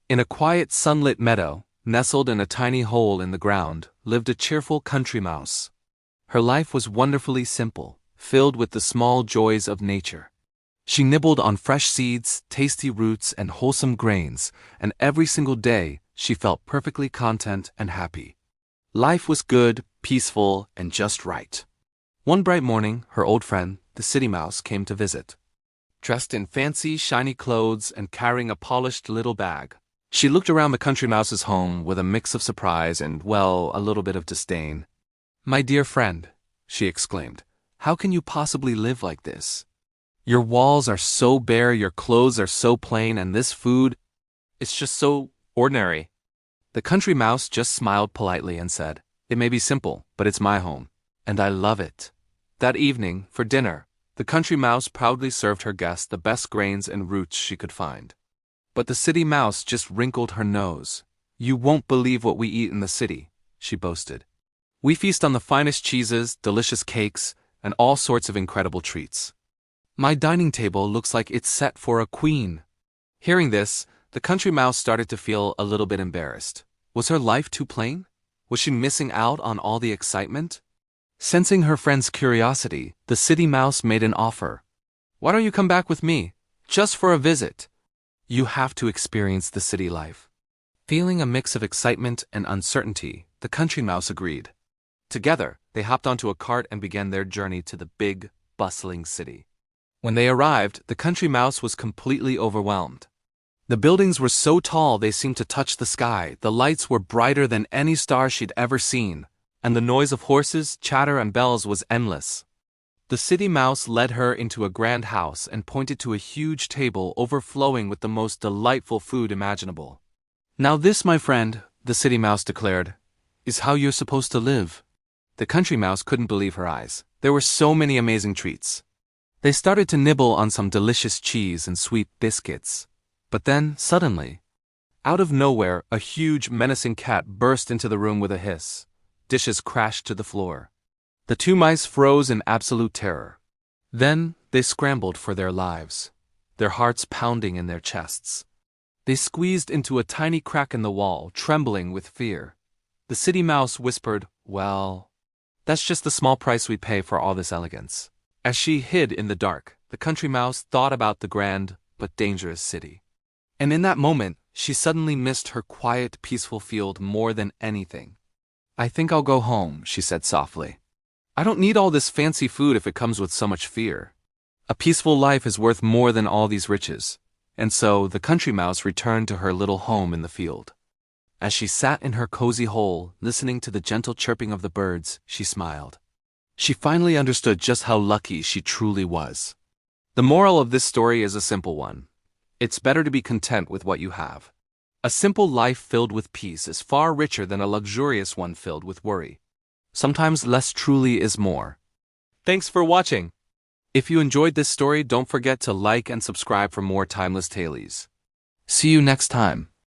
In a quiet sunlit meadow, nestled in a tiny hole in the ground, lived a cheerful country mouse. Her life was wonderfully simple, filled with the small joys of nature. She nibbled on fresh seeds, tasty roots, and wholesome grains, and every single day she felt perfectly content and happy. Life was good, peaceful, and just right. One bright morning, her old friend, the city mouse, came to visit. Dressed in fancy, shiny clothes and carrying a polished little bag, she looked around the country mouse's home with a mix of surprise and, well, a little bit of disdain. "My dear friend," she exclaimed, "how can you possibly live like this? Your walls are so bare, your clothes are so plain, and this food, it's just so ordinary." The country mouse just smiled politely and said, "It may be simple, but it's my home, and I love it." That evening, for dinner, the country mouse proudly served her guests the best grains and roots she could find. But the city mouse just wrinkled her nose. "You won't believe what we eat in the city," she boasted. "We feast on the finest cheeses, delicious cakes, and all sorts of incredible treats. My dining table looks like it's set for a queen." Hearing this, the country mouse started to feel a little bit embarrassed. Was her life too plain? Was she missing out on all the excitement? Sensing her friend's curiosity, the city mouse made an offer. "Why don't you come back with me, just for a visit? You have to experience the city life." Feeling a mix of excitement and uncertainty, the country mouse agreed. Together, they hopped onto a cart and began their journey to the big, bustling city. When they arrived, the country mouse was completely overwhelmed. The buildings were so tall they seemed to touch the sky, the lights were brighter than any star she'd ever seen, and the noise of horses, chatter, and bells was endless. The city mouse led her into a grand house and pointed to a huge table overflowing with the most delightful food imaginable. "Now this, my friend," the city mouse declared, "is how you're supposed to live." The country mouse couldn't believe her eyes. There were so many amazing treats. They started to nibble on some delicious cheese and sweet biscuits. But then, suddenly, out of nowhere, a huge, menacing cat burst into the room with a hiss. Dishes crashed to the floor. The two mice froze in absolute terror. Then they scrambled for their lives, their hearts pounding in their chests. They squeezed into a tiny crack in the wall, trembling with fear. The city mouse whispered, "Well, that's just the small price we pay for all this elegance." As she hid in the dark, the country mouse thought about the grand but dangerous city. And in that moment, she suddenly missed her quiet, peaceful field more than anything. "I think I'll go home," she said softly. "I don't need all this fancy food if it comes with so much fear. A peaceful life is worth more than all these riches." And so the country mouse returned to her little home in the field. As she sat in her cozy hole, listening to the gentle chirping of the birds, she smiled. She finally understood just how lucky she truly was. The moral of this story is a simple one. It's better to be content with what you have. A simple life filled with peace is far richer than a luxurious one filled with worry. Sometimes less truly is more. Thanks for watching. If you enjoyed this story, don't forget to like and subscribe for more timeless tales. See you next time.